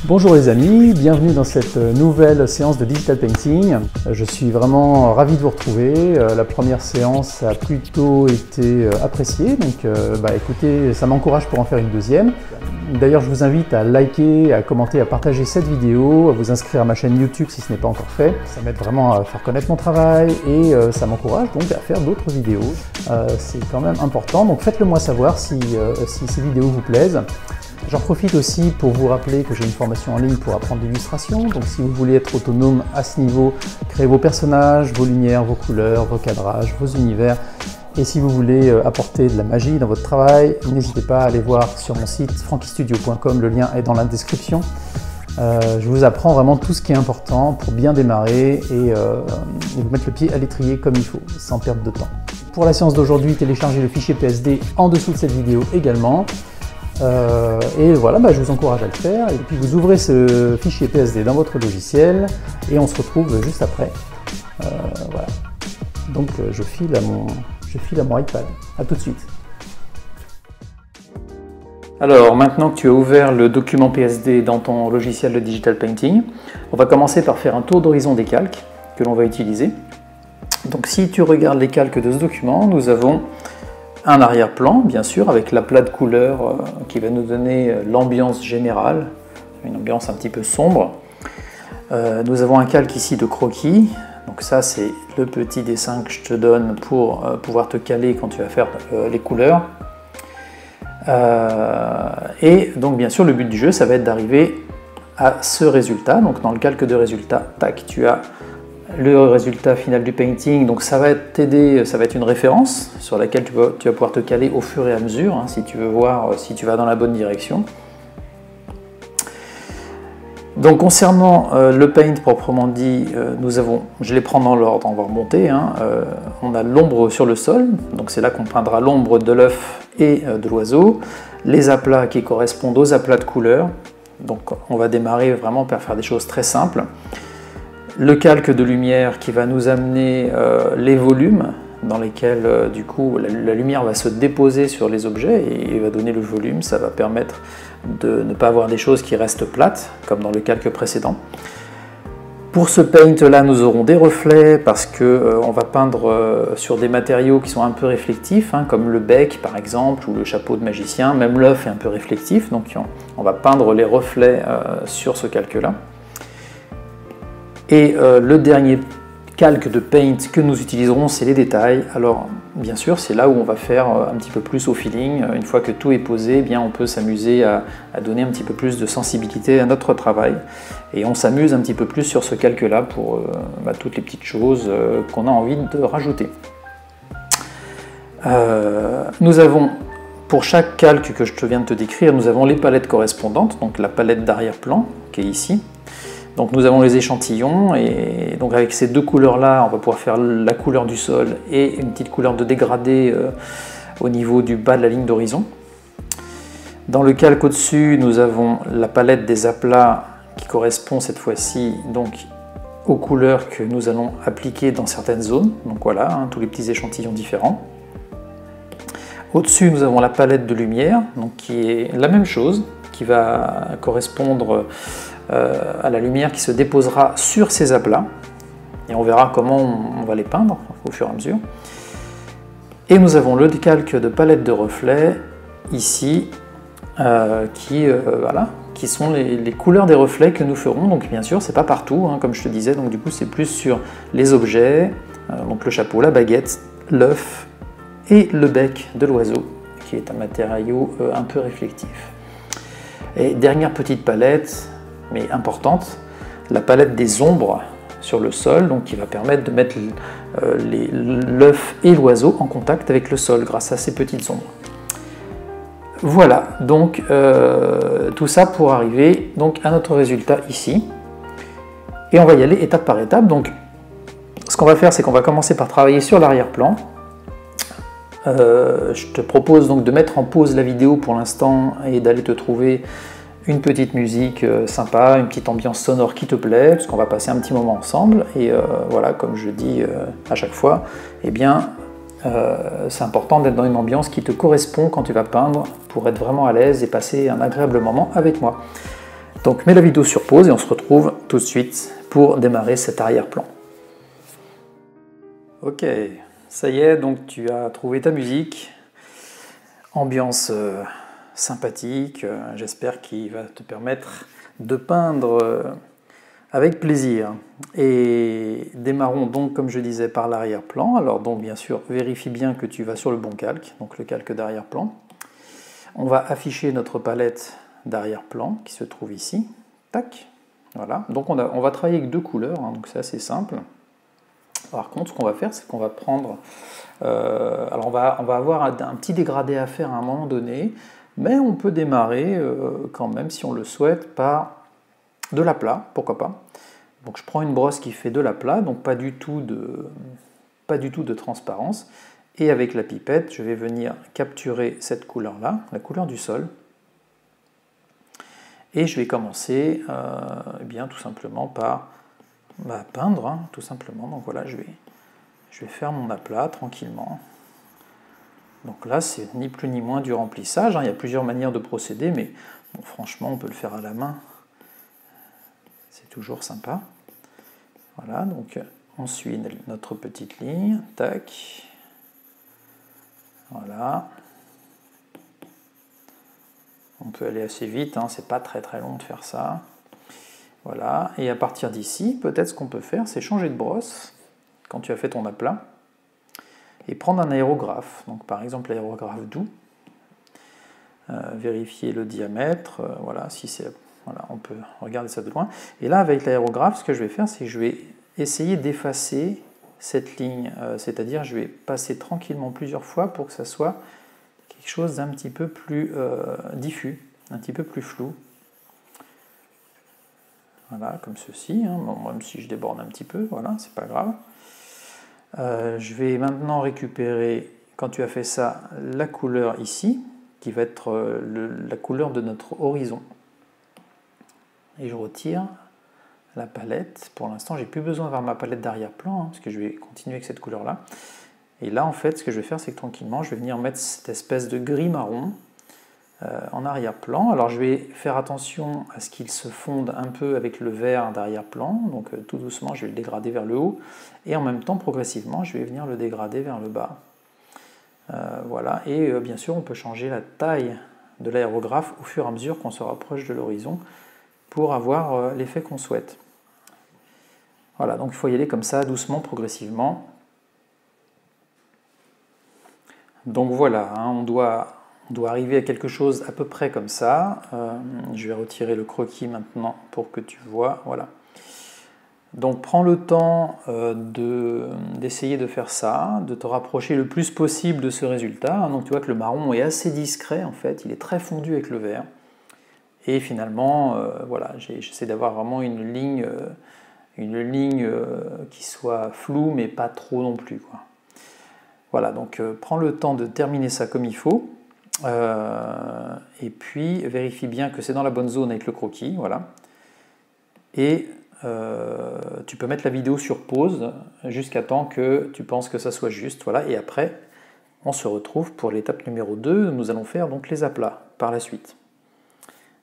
Bonjour les amis, bienvenue dans cette nouvelle séance de Digital Painting. Je suis vraiment ravi de vous retrouver. La première séance a plutôt été appréciée, donc écoutez, ça m'encourage pour en faire une deuxième. D'ailleurs, je vous invite à liker, à commenter, à partager cette vidéo, à vous inscrire à ma chaîne YouTube si ce n'est pas encore fait. Ça m'aide vraiment à faire connaître mon travail et ça m'encourage donc à faire d'autres vidéos. C'est quand même important, donc faites-le moi savoir si ces vidéos vous plaisent. J'en profite aussi pour vous rappeler que j'ai une formation en ligne pour apprendre l'illustration. Donc si vous voulez être autonome à ce niveau, créer vos personnages, vos lumières, vos couleurs, vos cadrages, vos univers. Et si vous voulez apporter de la magie dans votre travail, n'hésitez pas à aller voir sur mon site frankystudio.com, le lien est dans la description. Je vous apprends vraiment tout ce qui est important pour bien démarrer et vous mettre le pied à l'étrier comme il faut, sans perdre de temps. Pour la séance d'aujourd'hui, téléchargez le fichier PSD en dessous de cette vidéo également. Et voilà, je vous encourage à le faire. Et puis vous ouvrez ce fichier PSD dans votre logiciel et on se retrouve juste après. Voilà. Donc je file à mon iPad. A tout de suite. Alors maintenant que tu as ouvert le document PSD dans ton logiciel de Digital Painting, on va commencer par faire un tour d'horizon des calques que l'on va utiliser. Donc si tu regardes les calques de ce document, nous avons un arrière-plan, bien sûr, avec l'aplat de couleurs qui va nous donner l'ambiance générale, une ambiance un petit peu sombre. Nous avons un calque ici de croquis, donc ça c'est le petit dessin que je te donne pour pouvoir te caler quand tu vas faire les couleurs. Et donc bien sûr le but du jeu ça va être d'arriver à ce résultat, donc dans le calque de résultat, tac, tu as le résultat final du painting, donc ça va t'aider, ça va être une référence sur laquelle tu vas pouvoir te caler au fur et à mesure, si tu veux voir si tu vas dans la bonne direction. Donc concernant le paint proprement dit, je les prends dans l'ordre, on va remonter, on a l'ombre sur le sol, donc c'est là qu'on peindra l'ombre de l'œuf et de l'oiseau, les aplats qui correspondent aux aplats de couleurs, donc on va démarrer vraiment par faire des choses très simples. Le calque de lumière qui va nous amener les volumes dans lesquels du coup la lumière va se déposer sur les objets et va donner le volume, ça va permettre de ne pas avoir des choses qui restent plates comme dans le calque précédent. Pour ce paint là nous aurons des reflets parce que on va peindre sur des matériaux qui sont un peu réflectifs, comme le bec par exemple ou le chapeau de magicien, même l'œuf est un peu réflectif, donc on va peindre les reflets sur ce calque là. Et le dernier calque de paint que nous utiliserons, c'est les détails. Alors bien sûr, c'est là où on va faire un petit peu plus au feeling. Une fois que tout est posé, on peut s'amuser à donner un petit peu plus de sensibilité à notre travail. Et on s'amuse un petit peu plus sur ce calque-là pour toutes les petites choses qu'on a envie de rajouter. Nous avons, pour chaque calque que je viens de te décrire, nous avons les palettes correspondantes, donc la palette d'arrière-plan qui est ici. Donc nous avons les échantillons et donc avec ces deux couleurs là on va pouvoir faire la couleur du sol et une petite couleur de dégradé au niveau du bas de la ligne d'horizon. Dans le calque au-dessus nous avons la palette des aplats qui correspond cette fois-ci donc aux couleurs que nous allons appliquer dans certaines zones. Donc voilà, tous les petits échantillons différents. Au-dessus nous avons la palette de lumière donc qui est la même chose, qui va correspondre à la lumière qui se déposera sur ces aplats et on verra comment on va les peindre au fur et à mesure. Et nous avons le calque de palette de reflets ici qui sont les couleurs des reflets que nous ferons. Donc bien sûr c'est pas partout comme je te disais, donc du coup c'est plus sur les objets, donc le chapeau, la baguette, l'œuf et le bec de l'oiseau qui est un matériau un peu réflectif. Et dernière petite palette, mais importante, la palette des ombres sur le sol, donc qui va permettre de mettre l'œuf et l'oiseau en contact avec le sol grâce à ces petites ombres. Voilà, donc tout ça pour arriver donc à notre résultat ici. Et on va y aller étape par étape. Donc ce qu'on va faire, c'est qu'on va commencer par travailler sur l'arrière-plan. Je te propose donc de mettre en pause la vidéo pour l'instant et d'aller te trouver une petite musique sympa, une petite ambiance sonore qui te plaît, parce qu'on va passer un petit moment ensemble. Et voilà, comme je dis à chaque fois, c'est important d'être dans une ambiance qui te correspond quand tu vas peindre pour être vraiment à l'aise et passer un agréable moment avec moi. Donc mets la vidéo sur pause et on se retrouve tout de suite pour démarrer cet arrière-plan. Ok, ça y est, donc tu as trouvé ta musique, ambiance sympathique, j'espère qu'il va te permettre de peindre avec plaisir. Et démarrons donc, comme je disais, par l'arrière-plan. Alors donc bien sûr, vérifie bien que tu vas sur le bon calque, donc le calque d'arrière-plan. On va afficher notre palette d'arrière-plan qui se trouve ici. Tac, voilà. Donc on va travailler avec deux couleurs, hein, donc c'est assez simple. Par contre, ce qu'on va faire, c'est qu'on va prendre... alors on va avoir un petit dégradé à faire à un moment donné, mais on peut démarrer quand même, si on le souhaite, par de l'aplat, pourquoi pas. Donc je prends une brosse qui fait de l'aplat, donc pas du tout de transparence, et avec la pipette, je vais venir capturer cette couleur-là, la couleur du sol, et je vais commencer eh bien, tout simplement par peindre, hein, tout simplement. Donc voilà, je vais faire mon aplat tranquillement. Donc là, c'est ni plus ni moins du remplissage, hein. Il y a plusieurs manières de procéder, mais bon, franchement, on peut le faire à la main. C'est toujours sympa. Voilà, donc on suit notre petite ligne. Tac. Voilà. On peut aller assez vite, hein, c'est pas très long de faire ça. Voilà, et à partir d'ici, peut-être ce qu'on peut faire, c'est changer de brosse quand tu as fait ton aplat et prendre un aérographe. Donc par exemple l'aérographe doux. Vérifier le diamètre, voilà, si c'est... Voilà, on peut regarder ça de loin. Et là, avec l'aérographe, ce que je vais faire, c'est que je vais essayer d'effacer cette ligne. C'est-à-dire, je vais passer tranquillement plusieurs fois pour que ça soit quelque chose d'un petit peu plus diffus, un petit peu plus flou. Voilà, comme ceci. Hein. Bon, même si je déborde un petit peu, voilà, c'est pas grave. Je vais maintenant récupérer, quand tu as fait ça, la couleur ici, qui va être la couleur de notre horizon. Et je retire la palette. Pour l'instant, j'ai plus besoin d'avoir ma palette d'arrière-plan, hein, parce que je vais continuer avec cette couleur-là. Et là, en fait, ce que je vais faire, c'est que tranquillement, je vais venir mettre cette espèce de gris marron en arrière-plan. Alors, je vais faire attention à ce qu'il se fonde un peu avec le vert d'arrière-plan. Donc, tout doucement, je vais le dégrader vers le haut. Et en même temps, progressivement, je vais venir le dégrader vers le bas. Voilà. Et bien sûr, on peut changer la taille de l'aérographe au fur et à mesure qu'on se rapproche de l'horizon, pour avoir l'effet qu'on souhaite. Voilà, donc il faut y aller comme ça, doucement, progressivement. Donc voilà, hein, on doit arriver à quelque chose à peu près comme ça. Je vais retirer le croquis maintenant pour que tu vois. Voilà. Donc prends le temps d'essayer de faire ça, de te rapprocher le plus possible de ce résultat. Donc tu vois que le marron est assez discret en fait, il est très fondu avec le vert. Et finalement, voilà, j'essaie d'avoir vraiment une ligne qui soit floue, mais pas trop non plus, quoi. Voilà, donc prends le temps de terminer ça comme il faut. Et puis, vérifie bien que c'est dans la bonne zone avec le croquis, voilà. Et tu peux mettre la vidéo sur pause jusqu'à temps que tu penses que ça soit juste, voilà. Et après, on se retrouve pour l'étape numéro 2. Nous allons faire donc les aplats par la suite.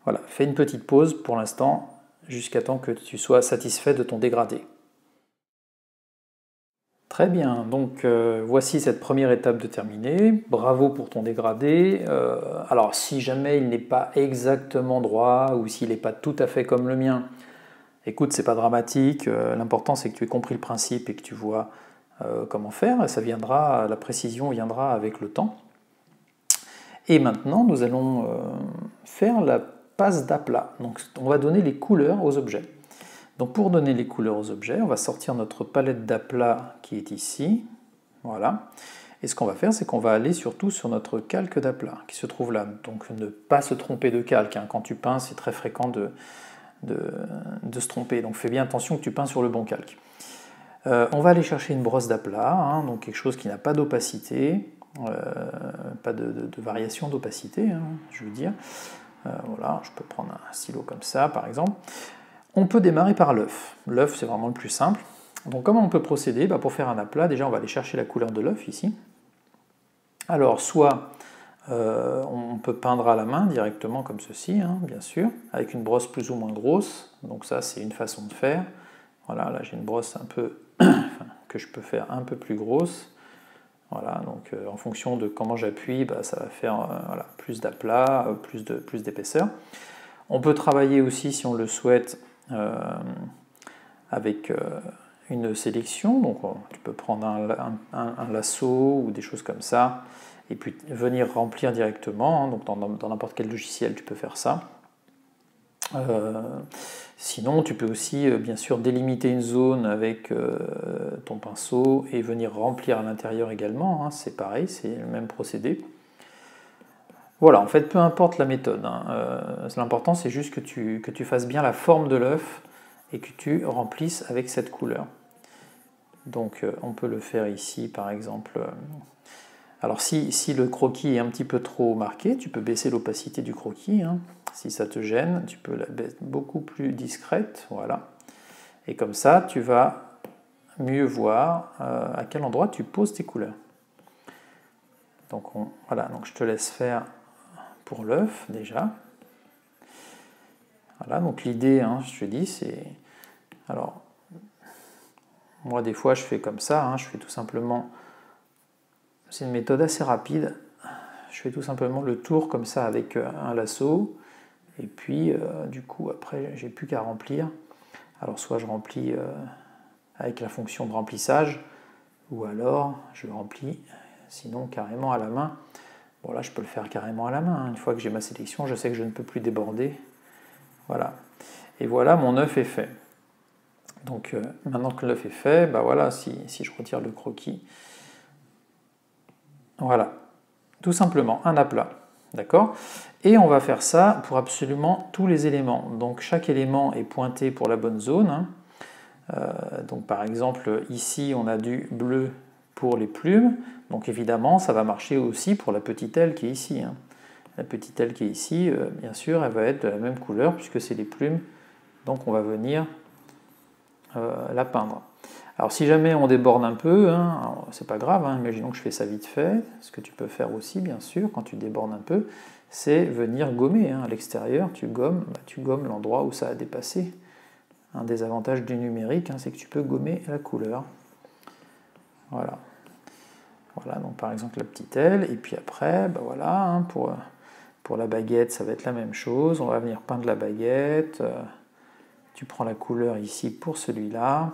Voilà, fais une petite pause pour l'instant, jusqu'à temps que tu sois satisfait de ton dégradé. Très bien, donc voici cette première étape de terminée. Bravo pour ton dégradé. Alors si jamais il n'est pas exactement droit ou s'il n'est pas tout à fait comme le mien, écoute, c'est pas dramatique. L'important c'est que tu aies compris le principe et que tu vois comment faire. Et ça viendra, la précision viendra avec le temps. Et maintenant, nous allons faire la passe d'aplat. Donc on va donner les couleurs aux objets. Donc pour donner les couleurs aux objets, on va sortir notre palette d'aplat qui est ici. Voilà. Et ce qu'on va faire, c'est qu'on va aller surtout sur notre calque d'aplat qui se trouve là. Donc ne pas se tromper de calque, hein. Quand tu peins, c'est très fréquent de se tromper. Donc fais bien attention que tu peins sur le bon calque. On va aller chercher une brosse d'aplat, hein, donc quelque chose qui n'a pas d'opacité, pas de variation d'opacité, hein, je veux dire. Voilà, je peux prendre un stylo comme ça, par exemple. On peut démarrer par l'œuf. L'œuf, c'est vraiment le plus simple. Donc comment on peut procéder? Pour faire un aplat, déjà on va aller chercher la couleur de l'œuf ici. Alors soit On peut peindre à la main directement comme ceci, hein, bien sûr, avec une brosse plus ou moins grosse. Donc ça, c'est une façon de faire. Voilà, là j'ai une brosse un peu que je peux faire un peu plus grosse. Voilà, donc en fonction de comment j'appuie, bah, ça va faire voilà, plus d'aplat, plus d'épaisseur. On peut travailler aussi, si on le souhaite, avec une sélection. Donc tu peux prendre un lasso ou des choses comme ça, et puis venir remplir directement. Hein, donc dans n'importe quel logiciel, tu peux faire ça. Sinon, tu peux aussi, bien sûr, délimiter une zone avec ton pinceau et venir remplir à l'intérieur également. Hein, c'est pareil, c'est le même procédé. Voilà, en fait, peu importe la méthode. Hein, l'important, c'est juste que tu fasses bien la forme de l'œuf et que tu remplisses avec cette couleur. Donc, on peut le faire ici, par exemple. Alors, si le croquis est un petit peu trop marqué, tu peux baisser l'opacité du croquis. Hein. Si ça te gêne, tu peux la baisser beaucoup plus discrète. Voilà. Et comme ça, tu vas mieux voir à quel endroit tu poses tes couleurs. Donc, voilà, donc je te laisse faire pour l'œuf déjà. Voilà, donc l'idée, hein, je te dis, c'est... Alors, moi, des fois, je fais comme ça. Hein, je fais tout simplement... C'est une méthode assez rapide. Je fais tout simplement le tour comme ça avec un lasso. Et puis, du coup, après, j'ai plus qu'à remplir. Alors, soit je remplis avec la fonction de remplissage, ou alors je remplis, sinon carrément à la main. Bon, là, je peux le faire carrément à la main. Hein. Une fois que j'ai ma sélection, je sais que je ne peux plus déborder. Voilà. Et voilà, mon œuf est fait. Donc, maintenant que l'œuf est fait, bah voilà, si je retire le croquis, voilà, tout simplement un aplat, d'accord? Et on va faire ça pour absolument tous les éléments. Donc chaque élément est pointé pour la bonne zone. Hein. Donc par exemple, ici on a du bleu pour les plumes. Donc évidemment, ça va marcher aussi pour la petite aile qui est ici. Hein. La petite aile qui est ici, bien sûr, elle va être de la même couleur puisque c'est les plumes. Donc on va venir la peindre. Alors si jamais on déborde un peu, hein, c'est pas grave, hein, imaginons que je fais ça vite fait, ce que tu peux faire aussi bien sûr quand tu débordes un peu, c'est venir gommer hein, à l'extérieur, tu gommes l'endroit où ça a dépassé. Un des avantages du numérique, hein, c'est que tu peux gommer la couleur. Voilà. Voilà, donc par exemple la petite aile, et puis après, bah voilà, hein, pour la baguette, ça va être la même chose, on va venir peindre la baguette, tu prends la couleur ici pour celui-là.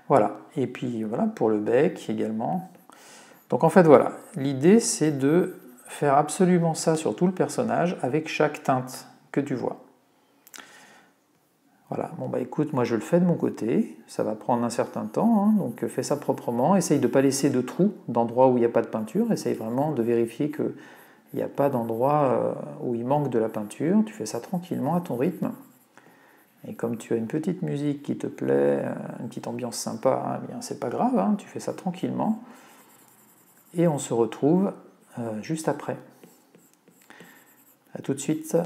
Voilà, et puis voilà pour le bec également. Donc en fait voilà, l'idée c'est de faire absolument ça sur tout le personnage avec chaque teinte que tu vois. Voilà, bon bah écoute, moi je le fais de mon côté, ça va prendre un certain temps, hein, donc fais ça proprement, essaye de ne pas laisser de trous d'endroits où il n'y a pas de peinture, essaye vraiment de vérifier qu'il n'y a pas d'endroit où il manque de la peinture, tu fais ça tranquillement à ton rythme. Et comme tu as une petite musique qui te plaît, une petite ambiance sympa, hein, eh bien c'est pas grave, hein, tu fais ça tranquillement. Et on se retrouve juste après. A tout de suite.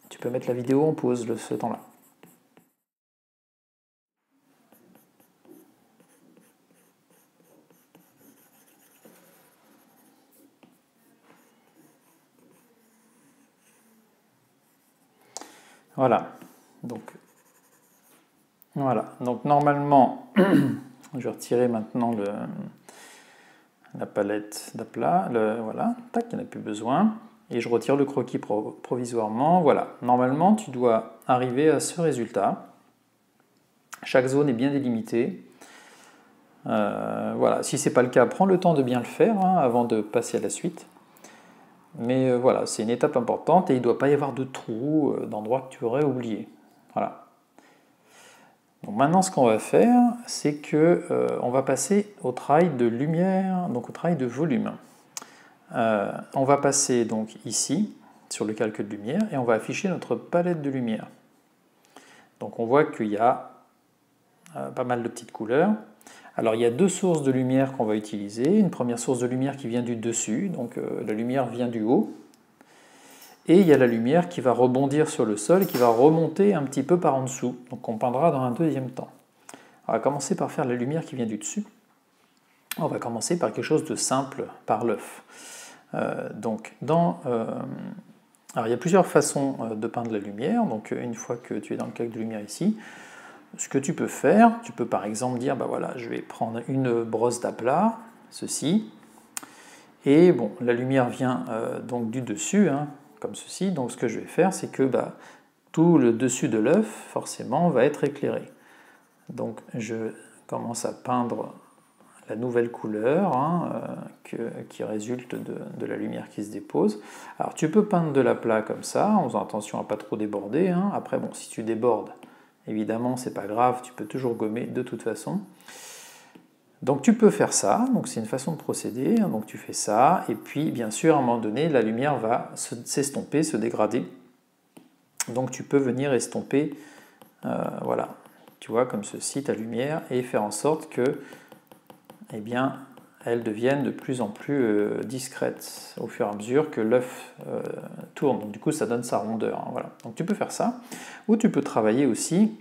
Tu peux mettre la vidéo en pause ce temps-là. Voilà. Donc normalement, je vais retirer maintenant la palette d'aplat. Voilà, tac, il n'y en a plus besoin. Et je retire le croquis provisoirement. Voilà, normalement, tu dois arriver à ce résultat. Chaque zone est bien délimitée. Voilà, si ce n'est pas le cas, prends le temps de bien le faire hein, avant de passer à la suite. Mais voilà, c'est une étape importante et il ne doit pas y avoir de trous d'endroits que tu aurais oubliés. Voilà. Donc maintenant, ce qu'on va faire, c'est que on va passer au travail de lumière, donc au travail de volume. On va passer donc ici sur le calque de lumière et on va afficher notre palette de lumière. Donc on voit qu'il y a pas mal de petites couleurs. Alors il y a deux sources de lumière qu'on va utiliser. Une première source de lumière qui vient du dessus, donc la lumière vient du haut. Et il y a la lumière qui va rebondir sur le sol et qui va remonter un petit peu par en dessous. Donc on peindra dans un deuxième temps. On va commencer par faire la lumière qui vient du dessus. On va commencer par quelque chose de simple, par l'œuf. Alors il y a plusieurs façons de peindre la lumière. Donc une fois que tu es dans le calque de lumière ici, ce que tu peux faire, tu peux par exemple dire, bah voilà, je vais prendre une brosse d'aplat, ceci, et bon, la lumière vient donc du dessus, hein, comme ceci. Donc ce que je vais faire, c'est que tout le dessus de l'œuf, forcément, va être éclairé. Donc je commence à peindre la nouvelle couleur qui résulte de la lumière qui se dépose. Alors tu peux peindre de l'aplat comme ça, en faisant attention à ne pas trop déborder. Après, bon, si tu débordes, évidemment, c'est pas grave, tu peux toujours gommer de toute façon. Donc tu peux faire ça, donc c'est une façon de procéder, donc tu fais ça, et puis bien sûr à un moment donné la lumière va s'estomper, se dégrader, donc tu peux venir estomper, voilà, tu vois comme ceci ta lumière, et faire en sorte que, eh bien, elle devienne de plus en plus discrète au fur et à mesure que l'œuf tourne, donc du coup ça donne sa rondeur, voilà. Donc tu peux faire ça, ou tu peux travailler aussi.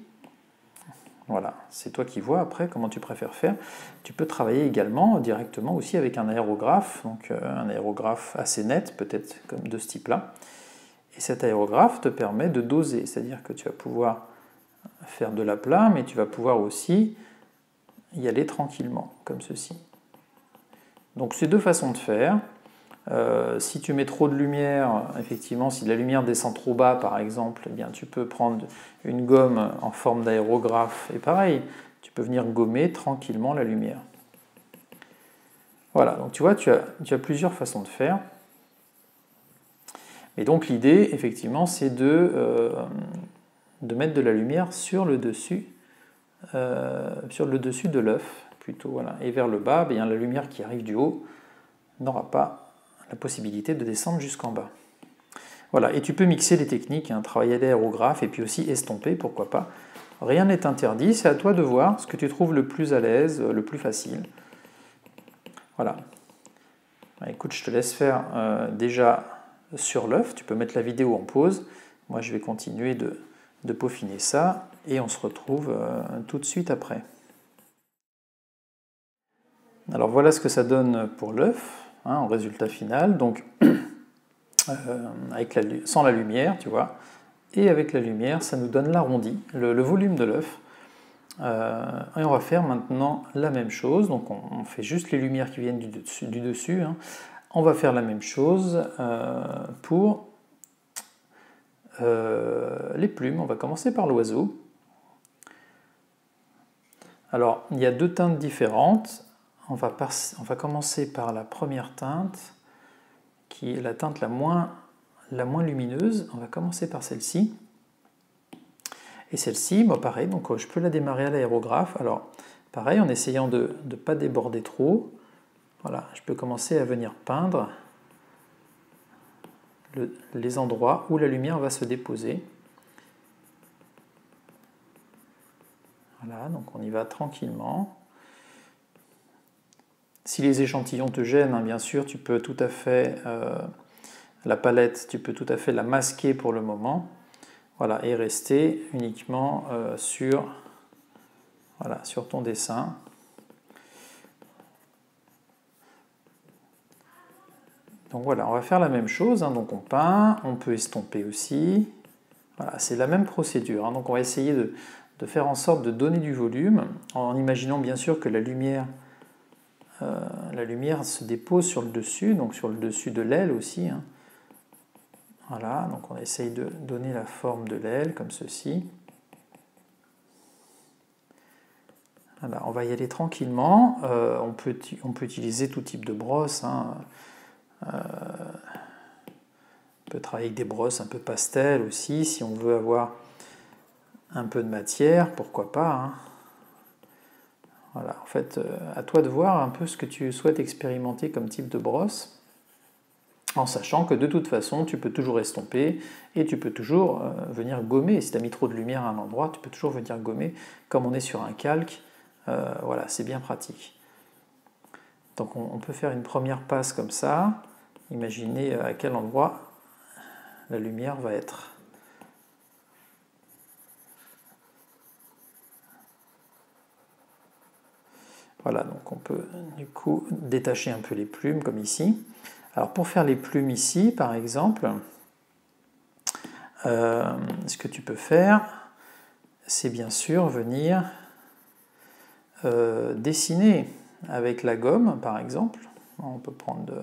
Voilà, c'est toi qui vois après comment tu préfères faire. Tu peux travailler également directement aussi avec un aérographe, donc un aérographe assez net, peut-être comme de ce type-là. Et cet aérographe te permet de doser, c'est-à-dire que tu vas pouvoir faire de l'aplat, mais tu vas pouvoir aussi y aller tranquillement, comme ceci. Donc c'est deux façons de faire. Si tu mets trop de lumière, effectivement, si la lumière descend trop bas par exemple, eh bien, tu peux prendre une gomme en forme d'aérographe et pareil, tu peux venir gommer tranquillement la lumière. Voilà, donc tu vois, tu as plusieurs façons de faire. Et donc l'idée, effectivement, c'est de mettre de la lumière sur le dessus de l'œuf, plutôt, voilà. Et vers le bas, bien, la lumière qui arrive du haut n'aura pas la possibilité de descendre jusqu'en bas. Voilà, et tu peux mixer les techniques, travailler à l'aérographe et puis aussi estomper, pourquoi pas. Rien n'est interdit, c'est à toi de voir ce que tu trouves le plus à l'aise, le plus facile. Voilà. Écoute, je te laisse faire déjà sur l'œuf, tu peux mettre la vidéo en pause. Moi, je vais continuer de peaufiner ça et on se retrouve tout de suite après. Alors voilà ce que ça donne pour l'œuf, en résultat final. Donc, sans la lumière, tu vois, et avec la lumière, ça nous donne l'arrondi, le volume de l'œuf. Et on va faire maintenant la même chose, donc on fait juste les lumières qui viennent du dessus. On va faire la même chose pour les plumes. On va commencer par l'oiseau. Alors, il y a deux teintes différentes. On va commencer par la première teinte, qui est la teinte la moins lumineuse. On va commencer par celle-ci. Et celle-ci, pareil, donc je peux la démarrer à l'aérographe. Alors, pareil, en essayant de ne pas déborder trop, voilà, je peux commencer à venir peindre les endroits où la lumière va se déposer. Voilà, donc on y va tranquillement. Si les échantillons te gênent, bien sûr, tu peux tout à fait, la palette, tu peux tout à fait la masquer pour le moment. Voilà, et rester uniquement sur ton dessin. Donc voilà, on va faire la même chose, donc on peint, on peut estomper aussi. Voilà, c'est la même procédure. Donc on va essayer de faire en sorte de donner du volume, en imaginant bien sûr que la lumière se dépose sur le dessus, donc sur le dessus de l'aile aussi. Voilà, donc on essaye de donner la forme de l'aile comme ceci. Voilà, on va y aller tranquillement. On peut utiliser tout type de brosse. On peut travailler avec des brosses un peu pastel aussi, si on veut avoir un peu de matière, pourquoi pas. Voilà, en fait, à toi de voir un peu ce que tu souhaites expérimenter comme type de brosse. En sachant que de toute façon, tu peux toujours estomper et tu peux toujours venir gommer. Si tu as mis trop de lumière à un endroit, tu peux toujours venir gommer. Comme on est sur un calque, voilà, c'est bien pratique. Donc on peut faire une première passe comme ça. Imaginez à quel endroit la lumière va être. Voilà, donc on peut du coup détacher un peu les plumes comme ici. Alors pour faire les plumes ici, par exemple, ce que tu peux faire, c'est bien sûr venir dessiner avec la gomme, par exemple. On peut prendre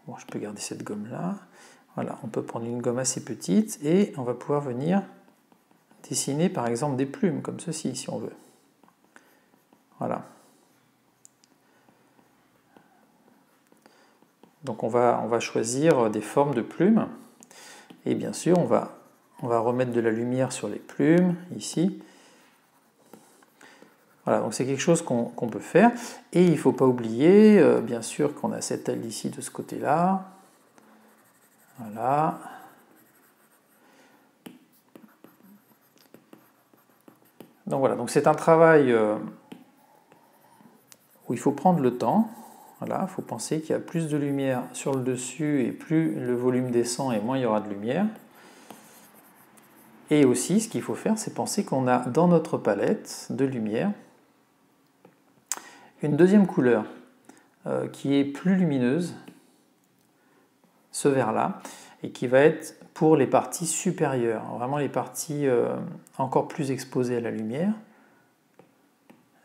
bon, je peux garder cette gomme-là. Voilà, on peut prendre une gomme assez petite et on va pouvoir venir dessiner, par exemple, des plumes, comme ceci, si on veut. Voilà. Donc on va choisir des formes de plumes. Et bien sûr, on va remettre de la lumière sur les plumes, ici. Voilà, donc c'est quelque chose qu'on peut faire. Et il ne faut pas oublier, bien sûr, qu'on a cette aile ici de ce côté-là. Voilà. Donc voilà, donc c'est un travail où il faut prendre le temps. Voilà, il faut penser qu'il y a plus de lumière sur le dessus et plus le volume descend et moins il y aura de lumière. Et aussi, ce qu'il faut faire, c'est penser qu'on a dans notre palette de lumière une deuxième couleur qui est plus lumineuse, ce vert-là, et qui va être pour les parties supérieures, vraiment les parties encore plus exposées à la lumière.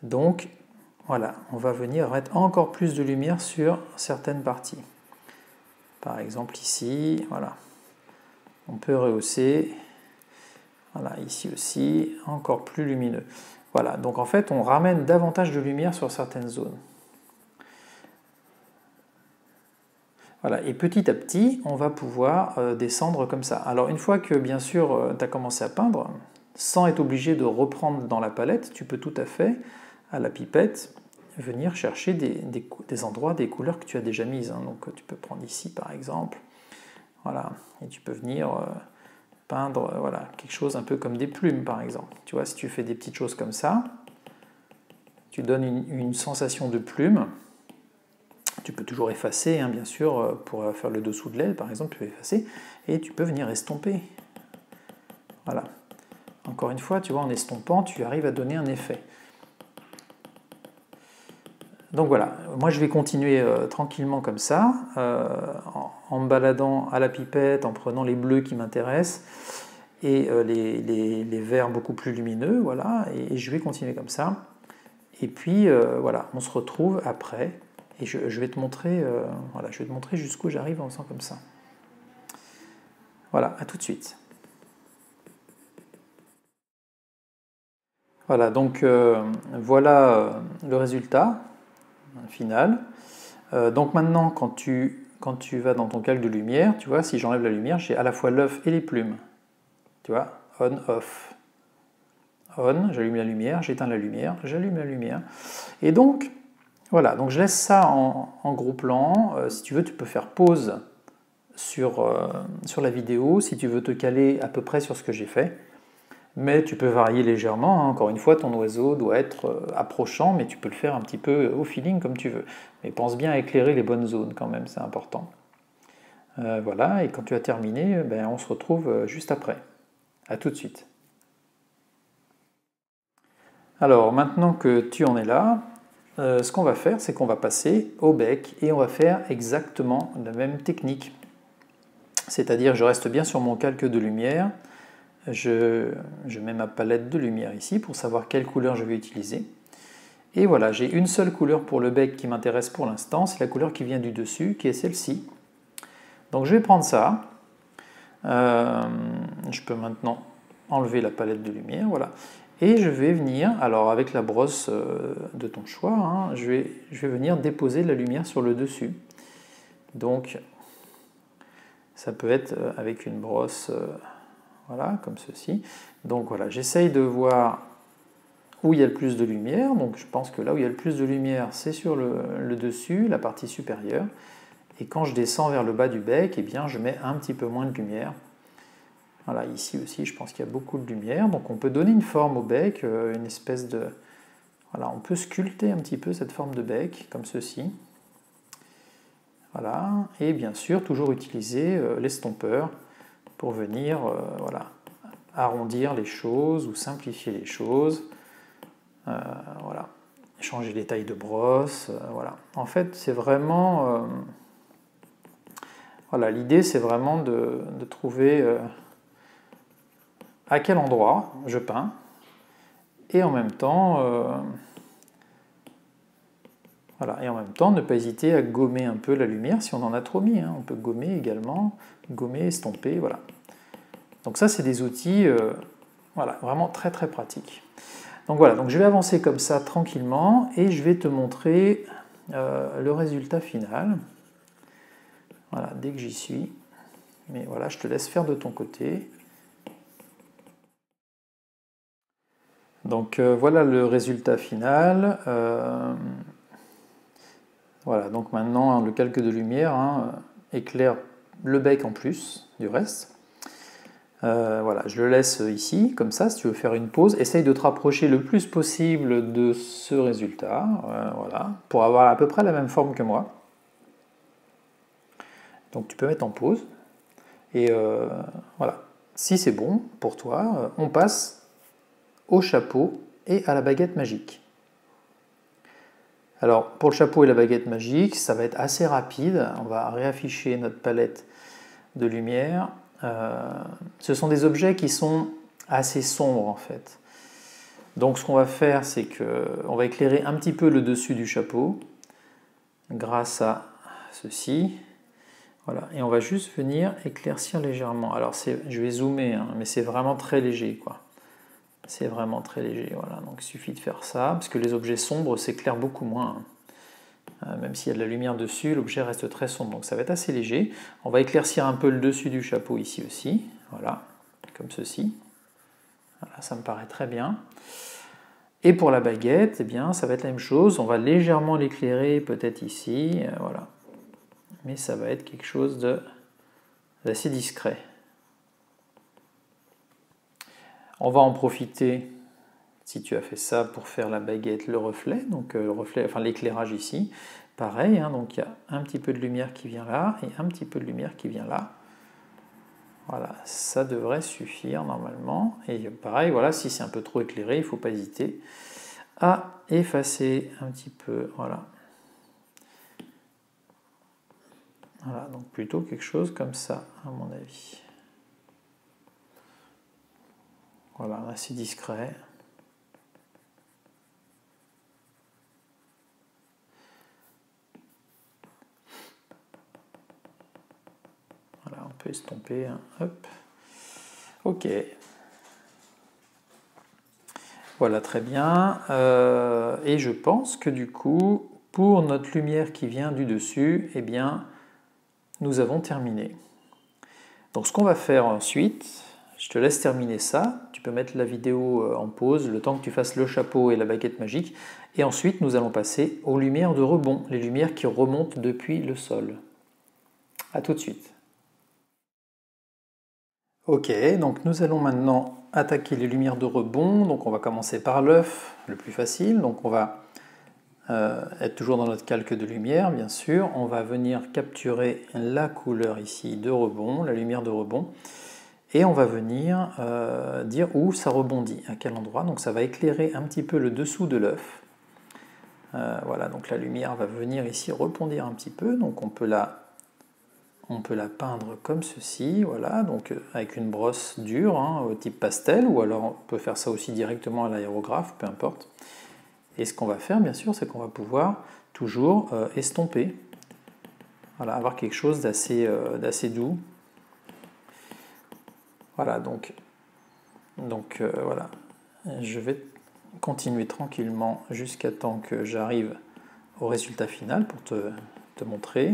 Donc, voilà, on va venir mettre encore plus de lumière sur certaines parties. Par exemple ici, voilà. On peut rehausser. Voilà, ici aussi, encore plus lumineux. Voilà, donc en fait, on ramène davantage de lumière sur certaines zones. Voilà, et petit à petit, on va pouvoir descendre comme ça. Alors une fois que, bien sûr, tu as commencé à peindre, sans être obligé de reprendre dans la palette, tu peux tout à fait, à la pipette, venir chercher des endroits, des couleurs que tu as déjà mises. Hein. Donc tu peux prendre ici, par exemple. Voilà, et tu peux venir peindre voilà, quelque chose un peu comme des plumes, par exemple. Tu vois, si tu fais des petites choses comme ça, tu donnes une sensation de plume. Tu peux toujours effacer, hein, bien sûr, pour faire le dessous de l'aile, par exemple, tu peux effacer, et tu peux venir estomper. Voilà. Encore une fois, tu vois, en estompant, tu arrives à donner un effet. Donc voilà, moi je vais continuer tranquillement comme ça, en me baladant à la pipette, en prenant les bleus qui m'intéressent, et les verts beaucoup plus lumineux, voilà, et je vais continuer comme ça. Et puis voilà, on se retrouve après. Et je vais te montrer, voilà, je vais te montrer jusqu'où j'arrive en faisant comme ça. Voilà, à tout de suite. Voilà, donc voilà le résultat final. Donc maintenant, quand tu vas dans ton calque de lumière, tu vois, si j'enlève la lumière, j'ai à la fois l'œuf et les plumes. Tu vois, on, off. On, j'allume la lumière, j'éteins la lumière, j'allume la lumière. Et donc, voilà, donc je laisse ça en gros plan. Si tu veux, tu peux faire pause sur la vidéo, si tu veux te caler à peu près sur ce que j'ai fait. Mais tu peux varier légèrement. Hein. Encore une fois, ton oiseau doit être approchant, mais tu peux le faire un petit peu au feeling comme tu veux. Mais pense bien à éclairer les bonnes zones quand même, c'est important. Voilà, et quand tu as terminé, ben, on se retrouve juste après. À tout de suite. Alors, maintenant que tu en es là, ce qu'on va faire, c'est qu'on va passer au bec et on va faire exactement la même technique. C'est-à-dire, je reste bien sur mon calque de lumière, je mets ma palette de lumière ici pour savoir quelle couleur je vais utiliser. Et voilà, j'ai une seule couleur pour le bec qui m'intéresse pour l'instant, c'est la couleur qui vient du dessus, qui est celle-ci. Donc je vais prendre ça. Je peux maintenant enlever la palette de lumière, voilà. Et je vais venir, alors avec la brosse de ton choix, hein, je vais venir déposer la lumière sur le dessus. Donc, ça peut être avec une brosse, voilà, comme ceci. Donc voilà, j'essaye de voir où il y a le plus de lumière. Donc je pense que là où il y a le plus de lumière, c'est sur le dessus, la partie supérieure. Et quand je descends vers le bas du bec, eh bien, je mets un petit peu moins de lumière. Voilà, ici aussi, je pense qu'il y a beaucoup de lumière. Donc on peut donner une forme au bec, une espèce de... Voilà, on peut sculpter un petit peu cette forme de bec, comme ceci. Voilà, et bien sûr, toujours utiliser l'estompeur pour venir voilà, arrondir les choses ou simplifier les choses. Voilà, changer les tailles de brosse. Voilà. En fait, c'est vraiment... Voilà, l'idée c'est vraiment de trouver à quel endroit je peins, et en même temps, voilà, et en même temps ne pas hésiter à gommer un peu la lumière si on en a trop mis, hein. On peut gommer également, gommer, estomper, voilà. Donc ça c'est des outils voilà, vraiment très très pratiques. Donc voilà, donc je vais avancer comme ça tranquillement et je vais te montrer le résultat final. Voilà, dès que j'y suis. Mais voilà, je te laisse faire de ton côté. Donc voilà le résultat final. Voilà, donc maintenant le calque de lumière éclaire le bec en plus du reste. Voilà, je le laisse ici, comme ça, si tu veux faire une pause. Essaye de te rapprocher le plus possible de ce résultat, voilà, pour avoir à peu près la même forme que moi. Donc tu peux mettre en pause. Et voilà, si c'est bon pour toi, on passe au chapeau et à la baguette magique. Alors pour le chapeau et la baguette magique, ça va être assez rapide. On va réafficher notre palette de lumière. Ce sont des objets qui sont assez sombres en fait. Donc ce qu'on va faire, c'est qu'on va éclairer un petit peu le dessus du chapeau grâce à ceci. Voilà, et on va juste venir éclaircir légèrement. Alors je vais zoomer, hein, mais c'est vraiment très léger, quoi. C'est vraiment très léger, voilà. Donc il suffit de faire ça, parce que les objets sombres s'éclairent beaucoup moins, hein. Même s'il y a de la lumière dessus, l'objet reste très sombre, donc ça va être assez léger. On va éclaircir un peu le dessus du chapeau ici aussi, voilà, comme ceci. Voilà, ça me paraît très bien. Et pour la baguette, eh bien, ça va être la même chose. On va légèrement l'éclairer, peut-être ici, voilà. Mais ça va être quelque chose d'assez discret. On va en profiter, si tu as fait ça, pour faire la baguette, le reflet, donc le reflet, enfin l'éclairage ici. Pareil, hein, donc il y a un petit peu de lumière qui vient là et un petit peu de lumière qui vient là. Voilà, ça devrait suffire normalement. Et pareil, voilà, si c'est un peu trop éclairé, il ne faut pas hésiter à effacer un petit peu. Voilà. Voilà, donc plutôt quelque chose comme ça, à mon avis. Voilà, assez discret. Voilà, on peut estomper, hein. Hop. Ok. Voilà, très bien. Et je pense que du coup, pour notre lumière qui vient du dessus, eh bien, nous avons terminé. Donc ce qu'on va faire ensuite, je te laisse terminer ça. Tu peux mettre la vidéo en pause le temps que tu fasses le chapeau et la baguette magique. Et ensuite, nous allons passer aux lumières de rebond, les lumières qui remontent depuis le sol. A tout de suite. Ok, donc nous allons maintenant attaquer les lumières de rebond. Donc on va commencer par l'œuf, le plus facile. Donc on va être toujours dans notre calque de lumière, bien sûr. On va venir capturer la couleur ici de rebond, la lumière de rebond. Et on va venir dire où ça rebondit, à quel endroit. Donc ça va éclairer un petit peu le dessous de l'œuf. Voilà, donc la lumière va venir ici rebondir un petit peu. Donc on peut la peindre comme ceci, voilà, donc avec une brosse dure, hein, au type pastel, ou alors on peut faire ça aussi directement à l'aérographe, peu importe. Et ce qu'on va faire, bien sûr, c'est qu'on va pouvoir toujours estomper, voilà, avoir quelque chose d'assez doux. Voilà, donc voilà, je vais continuer tranquillement jusqu'à temps que j'arrive au résultat final pour te montrer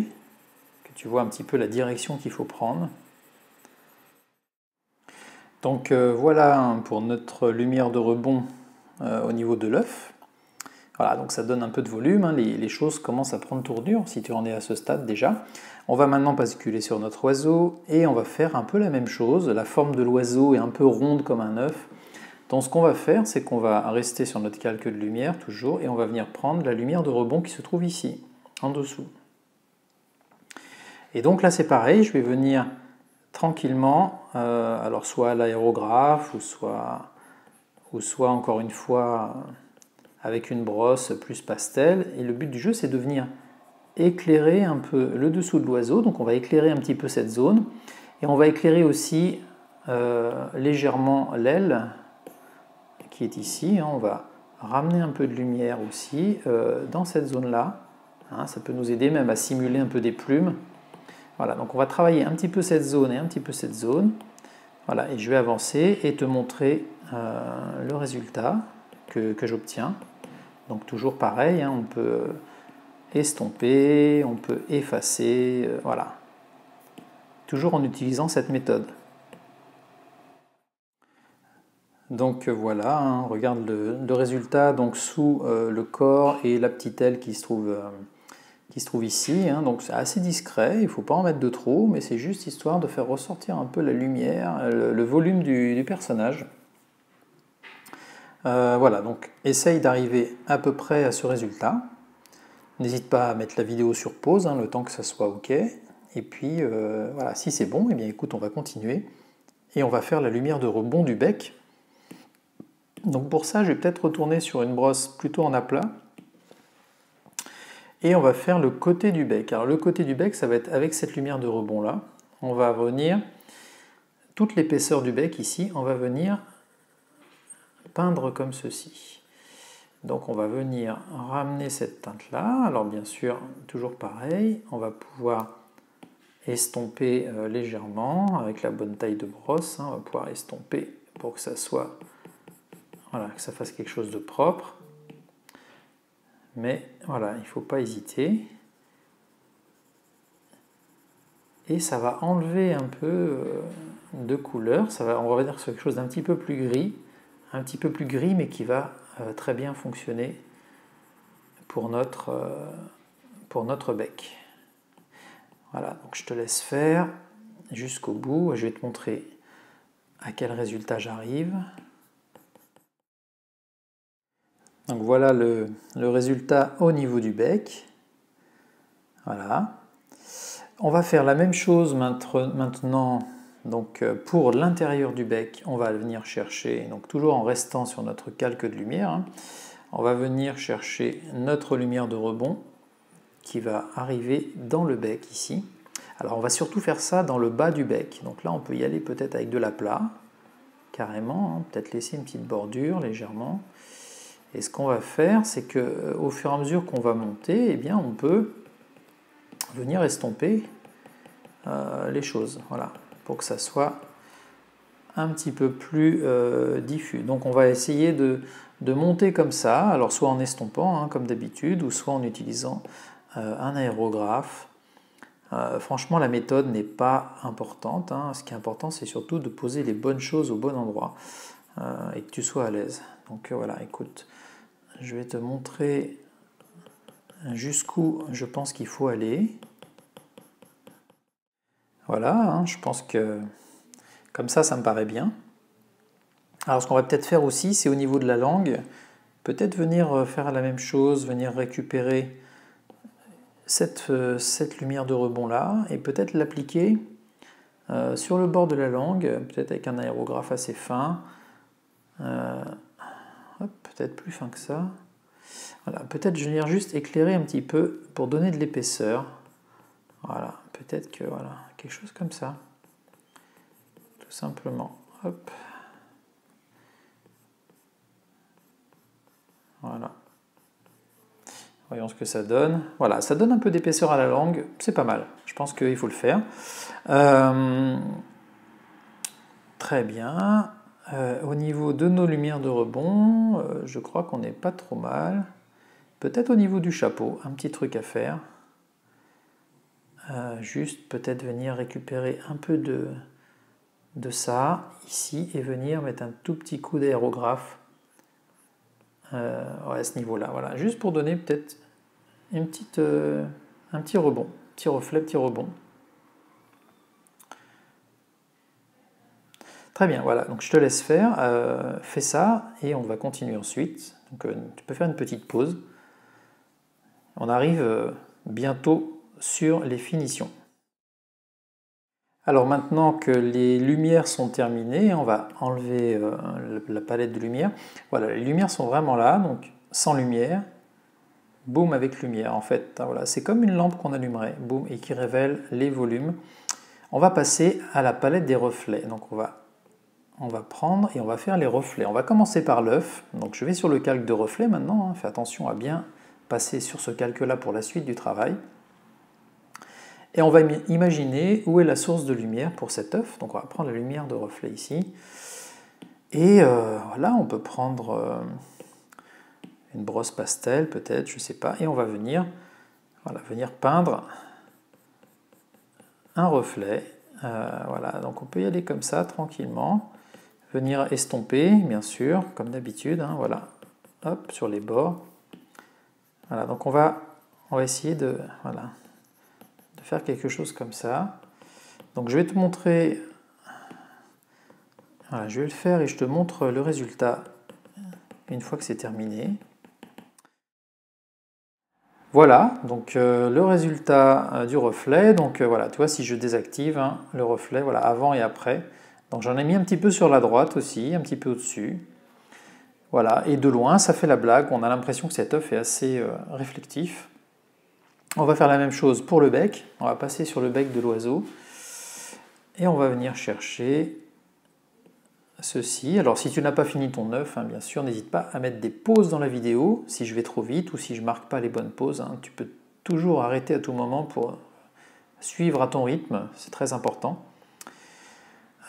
que tu vois un petit peu la direction qu'il faut prendre. Donc voilà pour notre lumière de rebond au niveau de l'œuf. Voilà, donc ça donne un peu de volume, hein, les choses commencent à prendre tournure si tu en es à ce stade déjà. On va maintenant basculer sur notre oiseau et on va faire un peu la même chose. La forme de l'oiseau est un peu ronde comme un œuf. Donc ce qu'on va faire, c'est qu'on va rester sur notre calque de lumière toujours et on va venir prendre la lumière de rebond qui se trouve ici, en dessous. Et donc là c'est pareil, je vais venir tranquillement, alors soit à l'aérographe ou soit encore une fois avec une brosse plus pastel. Et le but du jeu c'est de venir éclairer un peu le dessous de l'oiseau, donc on va éclairer un petit peu cette zone, et on va éclairer aussi légèrement l'aile qui est ici. On va ramener un peu de lumière aussi dans cette zone-là. Ça peut nous aider même à simuler un peu des plumes. Voilà, donc on va travailler un petit peu cette zone et un petit peu cette zone. Voilà, et je vais avancer et te montrer le résultat que j'obtiens. Donc toujours pareil, on peut estomper, on peut effacer, voilà. Toujours en utilisant cette méthode. Donc voilà, regarde le résultat donc sous le corps et la petite aile qui se trouve ici. Donc c'est assez discret, il ne faut pas en mettre de trop, mais c'est juste histoire de faire ressortir un peu la lumière, le volume du personnage. Voilà, donc essaye d'arriver à peu près à ce résultat. N'hésite pas à mettre la vidéo sur pause, le temps que ça soit OK. Et puis voilà, si c'est bon, eh bien écoute, on va continuer. Et on va faire la lumière de rebond du bec. Donc pour ça, je vais peut-être retourner sur une brosse plutôt en aplat. Et on va faire le côté du bec. Alors le côté du bec, ça va être avec cette lumière de rebond là. On va venir, toute l'épaisseur du bec ici, on va venir peindre comme ceci. Donc on va venir ramener cette teinte là. Alors bien sûr, toujours pareil, on va pouvoir estomper légèrement avec la bonne taille de brosse. On va pouvoir estomper pour que ça soit, voilà, que ça fasse quelque chose de propre. Mais voilà, il ne faut pas hésiter. Et ça va enlever un peu de couleur. On va dire que c'est quelque chose d'un petit peu plus gris. Un petit peu plus gris, mais qui va très bien fonctionner pour notre bec. Voilà, donc je te laisse faire jusqu'au bout. Je vais te montrer à quel résultat j'arrive. Donc voilà le résultat au niveau du bec. Voilà. On va faire la même chose maintenant donc, pour l'intérieur du bec. On va venir chercher, donc toujours en restant sur notre calque de lumière, on va venir chercher notre lumière de rebond qui va arriver dans le bec ici. Alors on va surtout faire ça dans le bas du bec. Donc là on peut y aller peut-être avec de l'aplat, carrément, peut-être laisser une petite bordure légèrement. Et ce qu'on va faire, c'est que au fur et à mesure qu'on va monter, eh bien, on peut venir estomper les choses, voilà, pour que ça soit un petit peu plus diffus. Donc on va essayer de monter comme ça, alors soit en estompant, comme d'habitude, ou soit en utilisant un aérographe. Franchement, la méthode n'est pas importante. Ce qui est important, c'est surtout de poser les bonnes choses au bon endroit et que tu sois à l'aise. Donc voilà, écoute. Je vais te montrer jusqu'où je pense qu'il faut aller. Voilà, je pense que comme ça me paraît bien. Alors ce qu'on va peut-être faire aussi, c'est au niveau de la langue, peut-être venir faire la même chose, venir récupérer cette lumière de rebond là, et peut-être l'appliquer sur le bord de la langue, peut-être avec un aérographe assez fin. Peut-être plus fin que ça. Voilà, peut-être venir juste éclairer un petit peu pour donner de l'épaisseur. Voilà, peut-être que voilà, quelque chose comme ça. Tout simplement. Hop. Voilà. Voyons ce que ça donne. Voilà, ça donne un peu d'épaisseur à la langue, c'est pas mal. Je pense qu'il faut le faire. Très bien. Au niveau de nos lumières de rebond, je crois qu'on n'est pas trop mal. Peut-être au niveau du chapeau, un petit truc à faire. Juste peut-être venir récupérer un peu de ça ici et venir mettre un tout petit coup d'aérographe à ce niveau-là. Voilà, juste pour donner peut-être un petit rebond, petit reflet, petit rebond. Très bien, voilà, donc je te laisse faire, fais ça et on va continuer ensuite. Donc tu peux faire une petite pause. On arrive bientôt sur les finitions. Alors maintenant que les lumières sont terminées, on va enlever la palette de lumière. Voilà, les lumières sont vraiment là, donc sans lumière. boum avec lumière en fait. Voilà, c'est comme une lampe qu'on allumerait, boum, et qui révèle les volumes. On va passer à la palette des reflets. Donc on va prendre et on va faire les reflets. On va commencer par l'œuf. Donc je vais sur le calque de reflets maintenant. Hein. Fais attention à bien passer sur ce calque-là pour la suite du travail. Et on va imaginer où est la source de lumière pour cet œuf. Donc on va prendre la lumière de reflet ici. Et voilà, on peut prendre une brosse pastel peut-être, je ne sais pas. Et on va venir peindre un reflet. Voilà, donc on peut y aller comme ça, tranquillement. Venir estomper, bien sûr, comme d'habitude. Hein, voilà, hop, sur les bords. Voilà, donc on va essayer de faire quelque chose comme ça. Donc je vais te montrer... Voilà, je vais le faire et je te montre le résultat une fois que c'est terminé. Voilà, donc le résultat du reflet. Donc voilà, tu vois, si je désactive hein, le reflet, voilà, avant et après. Donc j'en ai mis un petit peu sur la droite aussi, un petit peu au-dessus. Voilà, et de loin, ça fait la blague. On a l'impression que cet œuf est assez réflectif. On va faire la même chose pour le bec. On va passer sur le bec de l'oiseau. Et on va venir chercher ceci. Alors si tu n'as pas fini ton œuf, hein, bien sûr, n'hésite pas à mettre des pauses dans la vidéo. Si je vais trop vite ou si je ne marque pas les bonnes pauses, hein, tu peux toujours arrêter à tout moment pour suivre à ton rythme. C'est très important.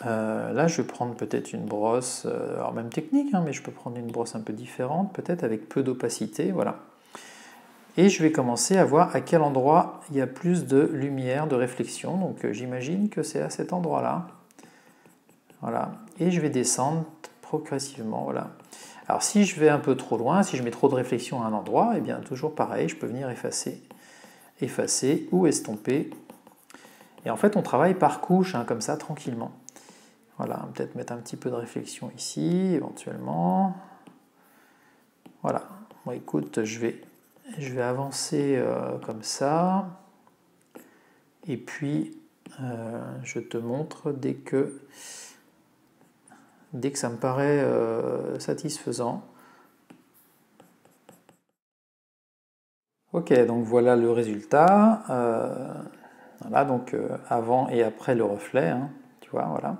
Là, je vais prendre peut-être une brosse, alors même technique, hein, mais je peux prendre une brosse un peu différente, peut-être avec peu d'opacité, voilà. Et je vais commencer à voir à quel endroit il y a plus de lumière, de réflexion. Donc j'imagine que c'est à cet endroit-là. Voilà. Et je vais descendre progressivement, voilà. Alors si je vais un peu trop loin, si je mets trop de réflexion à un endroit, et bien toujours pareil, je peux venir effacer ou estomper. Et en fait, on travaille par couche, hein, comme ça, tranquillement. Voilà, peut-être mettre un petit peu de réflexion ici, éventuellement. Voilà. Bon, écoute, je vais avancer comme ça. Et puis, je te montre dès que ça me paraît satisfaisant. Ok, donc voilà le résultat. Voilà, donc avant et après le reflet, hein, tu vois, voilà.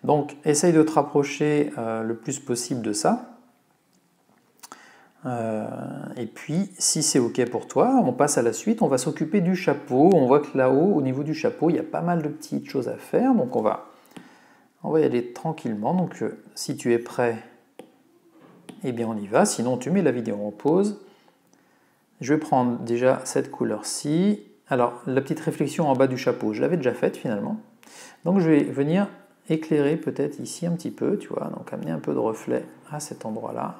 Donc, essaye de te rapprocher le plus possible de ça. Et puis, si c'est ok pour toi, on passe à la suite. On va s'occuper du chapeau. On voit que là-haut, au niveau du chapeau, il y a pas mal de petites choses à faire. Donc, on va y aller tranquillement. Donc, si tu es prêt, eh bien, on y va. Sinon, tu mets la vidéo en pause. Je vais prendre déjà cette couleur-ci. Alors, la petite réflexion en bas du chapeau, je l'avais déjà faite finalement. Donc, je vais venir éclairer peut-être ici un petit peu, tu vois. Donc, amener un peu de reflet à cet endroit-là.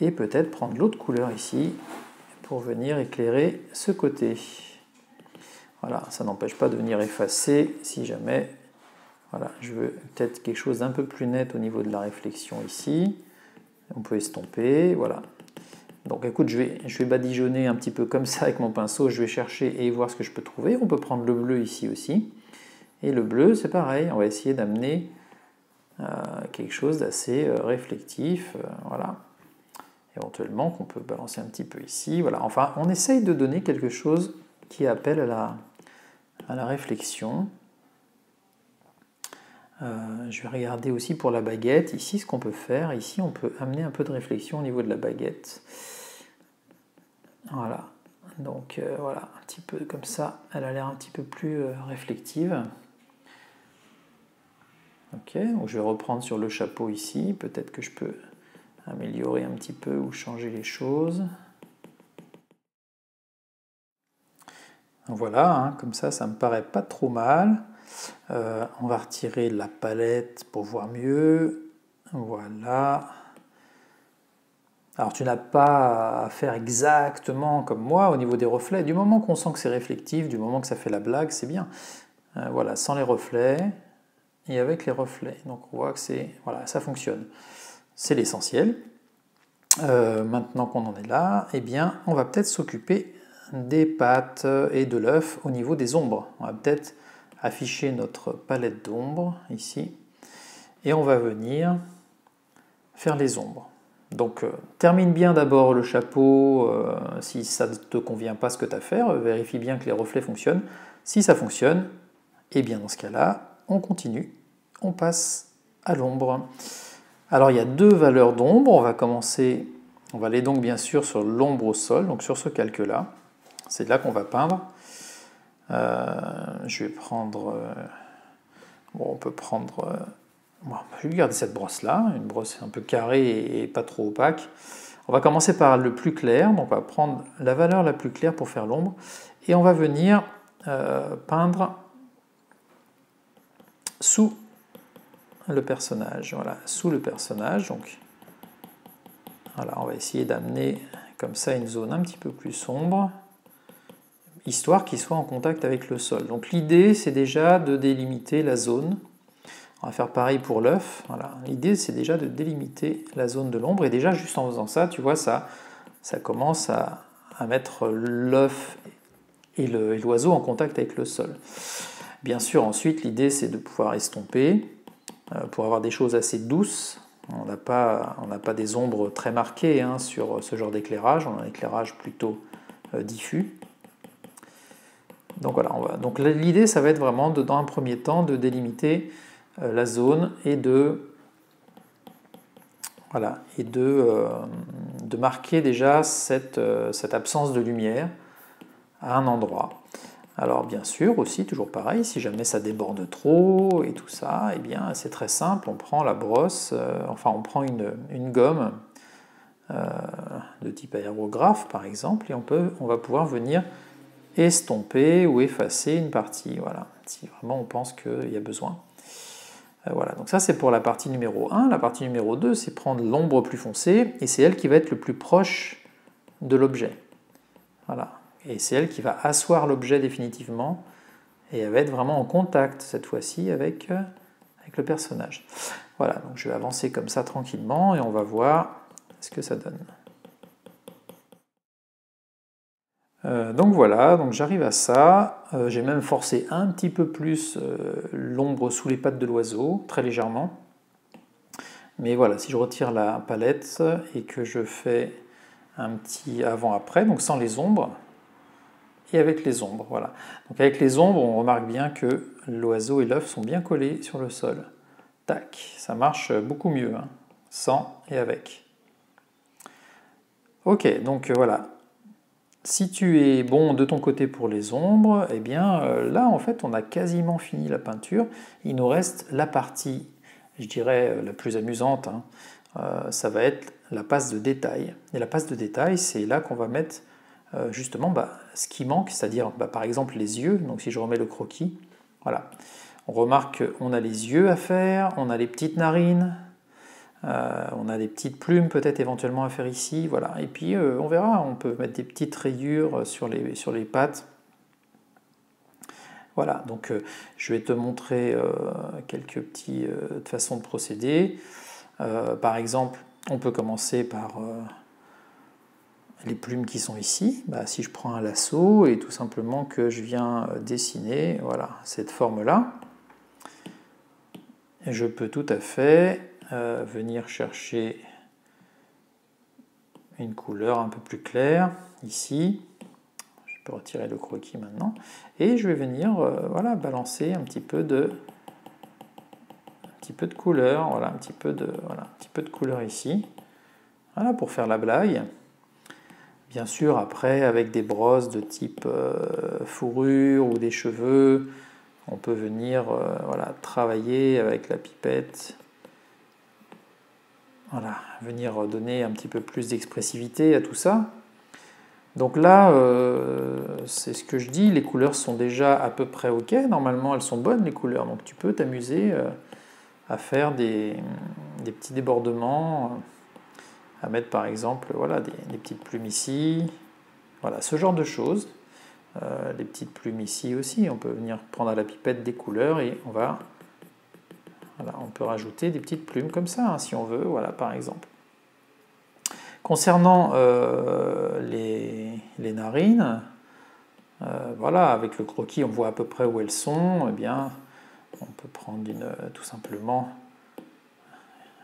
Et peut-être prendre l'autre couleur ici pour venir éclairer ce côté. Voilà, ça n'empêche pas de venir effacer si jamais. Voilà, je veux peut-être quelque chose d'un peu plus net au niveau de la réflexion ici. On peut estomper, voilà. Donc écoute, je vais badigeonner un petit peu comme ça avec mon pinceau, je vais chercher et voir ce que je peux trouver. On peut prendre le bleu ici aussi. Et le bleu, c'est pareil, on va essayer d'amener quelque chose d'assez réflectif, voilà. Éventuellement qu'on peut balancer un petit peu ici, voilà. Enfin, on essaye de donner quelque chose qui appelle à la réflexion. Je vais regarder aussi pour la baguette, ici ce qu'on peut faire, ici on peut amener un peu de réflexion au niveau de la baguette. Voilà, donc voilà, un petit peu comme ça, elle a l'air un petit peu plus réflective. Ok, donc je vais reprendre sur le chapeau ici, peut-être que je peux améliorer un petit peu ou changer les choses. Voilà, hein, comme ça me paraît pas trop mal. On va retirer la palette pour voir mieux. Voilà. Alors tu n'as pas à faire exactement comme moi au niveau des reflets. Du moment qu'on sent que c'est réflectif, du moment que ça fait la blague, c'est bien. Voilà, sans les reflets et avec les reflets. Donc on voit que voilà, ça fonctionne. C'est l'essentiel. Maintenant qu'on en est là, eh bien, on va peut-être s'occuper des pattes et de l'œuf au niveau des ombres. On va peut-être afficher notre palette d'ombres ici et on va venir faire les ombres. Donc termine bien d'abord le chapeau, si ça ne te convient pas ce que tu as à faire, vérifie bien que les reflets fonctionnent. Si ça fonctionne, et bien dans ce cas-là, on continue, on passe à l'ombre. Alors il y a deux valeurs d'ombre, on va aller donc bien sûr sur l'ombre au sol, donc sur ce calque-là, c'est là qu'on va peindre. Je vais prendre, bon, on peut prendre, bon, je vais garder cette brosse-là, une brosse un peu carrée et pas trop opaque. On va commencer par le plus clair, donc on va prendre la valeur la plus claire pour faire l'ombre, et on va venir peindre sous le personnage, voilà, sous le personnage. Donc voilà, on va essayer d'amener comme ça une zone un petit peu plus sombre, histoire qu'il soit en contact avec le sol. Donc l'idée, c'est déjà de délimiter la zone. On va faire pareil pour l'œuf. Voilà. L'idée, c'est déjà de délimiter la zone de l'ombre. Et déjà, juste en faisant ça, tu vois, ça commence à mettre l'œuf et l'oiseau en contact avec le sol. Bien sûr, ensuite, l'idée, c'est de pouvoir estomper pour avoir des choses assez douces. On n'a pas des ombres très marquées hein, sur ce genre d'éclairage. On a un éclairage plutôt diffus. Donc voilà, donc l'idée, ça va être vraiment, dans un premier temps, de délimiter la zone et de marquer déjà cette absence de lumière à un endroit. Alors bien sûr aussi, toujours pareil, si jamais ça déborde trop et tout ça, eh bien c'est très simple, on prend la brosse, on prend une gomme de type aérographe par exemple, et on va pouvoir venir estomper ou effacer une partie, voilà, si vraiment on pense qu'il y a besoin. Voilà, donc ça c'est pour la partie numéro 1. La partie numéro 2, c'est prendre l'ombre plus foncée, et c'est elle qui va être le plus proche de l'objet. Voilà. Et c'est elle qui va asseoir l'objet définitivement, et elle va être vraiment en contact cette fois-ci avec le personnage. Voilà, donc je vais avancer comme ça tranquillement, et on va voir ce que ça donne. Donc voilà, donc j'arrive à ça, j'ai même forcé un petit peu plus l'ombre sous les pattes de l'oiseau, très légèrement. Mais voilà, si je retire la palette et que je fais un petit avant-après, donc sans les ombres, et avec les ombres, voilà. Donc avec les ombres, on remarque bien que l'oiseau et l'œuf sont bien collés sur le sol. Tac, ça marche beaucoup mieux, hein, sans et avec. Ok, donc voilà. Si tu es bon de ton côté pour les ombres, eh bien là en fait on a quasiment fini la peinture. Il nous reste la partie, je dirais, la plus amusante, hein. Ça va être la passe de détail. Et la passe de détail, c'est là qu'on va mettre justement ce qui manque, c'est-à-dire par exemple les yeux. Donc si je remets le croquis, voilà. On remarque qu'on a les yeux à faire, on a les petites narines, on a des petites plumes peut-être éventuellement à faire ici, voilà. Et puis on verra, on peut mettre des petites rayures sur les pattes. Voilà, donc je vais te montrer quelques petites façons de procéder. Par exemple, on peut commencer par les plumes qui sont ici. Si je prends un lasso et tout simplement que je viens dessiner, voilà, cette forme-là, je peux tout à fait venir chercher une couleur un peu plus claire ici. Je peux retirer le croquis maintenant et je vais venir voilà, balancer un petit peu de couleur, voilà, un petit peu de couleur ici, voilà, pour faire la blague. Bien sûr, après, avec des brosses de type fourrure ou des cheveux, on peut venir voilà, travailler avec la pipette. Voilà, venir donner un petit peu plus d'expressivité à tout ça. Donc là, c'est ce que je dis, les couleurs sont déjà à peu près ok. Normalement, elles sont bonnes, les couleurs. Donc tu peux t'amuser à faire des petits débordements, à mettre par exemple voilà, des petites plumes ici. Voilà, ce genre de choses. Les petites plumes ici aussi. On peut venir prendre à la pipette des couleurs et voilà, on peut rajouter des petites plumes comme ça, hein, si on veut, voilà, par exemple. Concernant les narines, voilà, avec le croquis, on voit à peu près où elles sont. Eh bien, on peut prendre tout simplement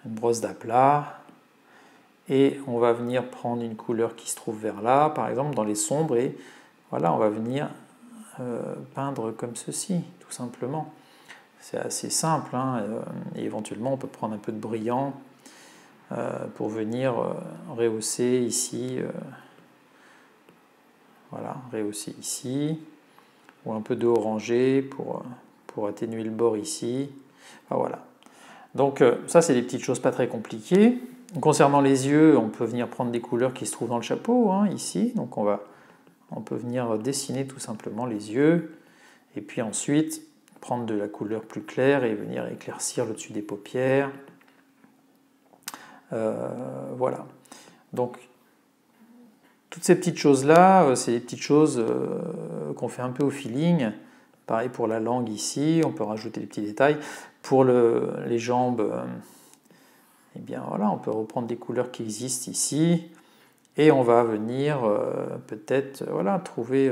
une brosse d'aplat et on va venir prendre une couleur qui se trouve vers là, par exemple dans les sombres, et voilà, on va venir peindre comme ceci, tout simplement. C'est assez simple, hein, et éventuellement on peut prendre un peu de brillant pour venir rehausser ici, voilà, rehausser ici, ou un peu de orangé pour atténuer le bord ici. Enfin, voilà. Donc ça c'est des petites choses pas très compliquées. Concernant les yeux, on peut venir prendre des couleurs qui se trouvent dans le chapeau, hein, ici. Donc on peut venir dessiner tout simplement les yeux, et puis ensuite prendre de la couleur plus claire et venir éclaircir le dessus des paupières. Voilà. Donc toutes ces petites choses-là, c'est des petites choses qu'on fait un peu au feeling. Pareil pour la langue ici, on peut rajouter des petits détails. Pour les jambes, eh bien voilà, on peut reprendre des couleurs qui existent ici. Et on va venir peut-être voilà, trouver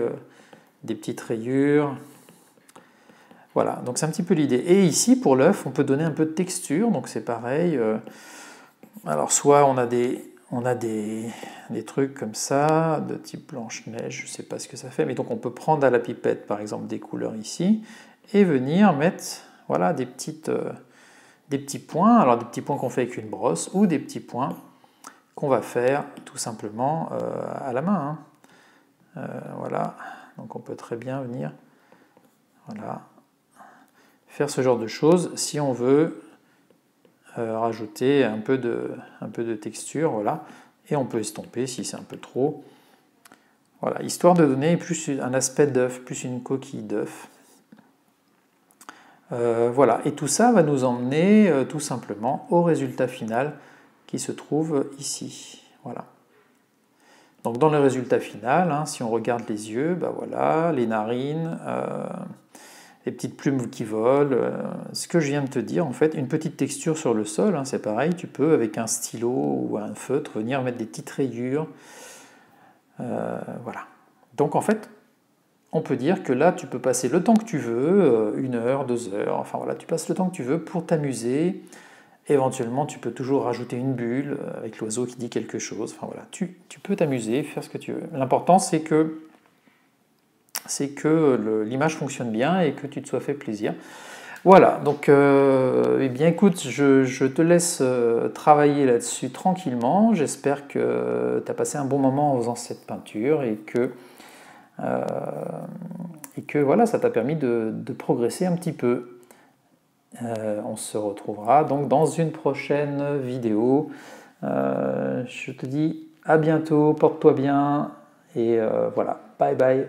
des petites rayures. Voilà, donc c'est un petit peu l'idée. Et ici, pour l'œuf, on peut donner un peu de texture, donc c'est pareil. Alors soit on a des trucs comme ça, de type Blanche-Neige, je ne sais pas ce que ça fait, mais donc on peut prendre à la pipette par exemple des couleurs ici, et venir mettre voilà, des petits points, alors des petits points qu'on fait avec une brosse, ou des petits points qu'on va faire tout simplement à la main. Hein. Voilà, donc on peut très bien venir voilà, faire ce genre de choses si on veut rajouter un peu de texture, voilà, et on peut estomper si c'est un peu trop. Voilà, histoire de donner plus un aspect d'œuf, plus une coquille d'œuf. Voilà, et tout ça va nous emmener tout simplement au résultat final qui se trouve ici. Voilà. Donc dans le résultat final, hein, si on regarde les yeux, ben voilà, les narines, les petites plumes qui volent, ce que je viens de te dire, en fait, une petite texture sur le sol, hein, c'est pareil, tu peux avec un stylo ou un feutre venir mettre des petites rayures. Voilà. Donc en fait, on peut dire que là, tu peux passer le temps que tu veux, 1 heure, 2 heures, enfin voilà, tu passes le temps que tu veux pour t'amuser. Éventuellement, tu peux toujours rajouter une bulle avec l'oiseau qui dit quelque chose. Enfin voilà, tu peux t'amuser, faire ce que tu veux. L'important, c'est que l'image fonctionne bien et que tu te sois fait plaisir. Voilà, donc eh bien écoute, je te laisse travailler là-dessus tranquillement. J'espère que tu as passé un bon moment en faisant cette peinture et que voilà, ça t'a permis de progresser un petit peu. On se retrouvera donc dans une prochaine vidéo. Je te dis à bientôt, porte-toi bien et voilà, bye bye.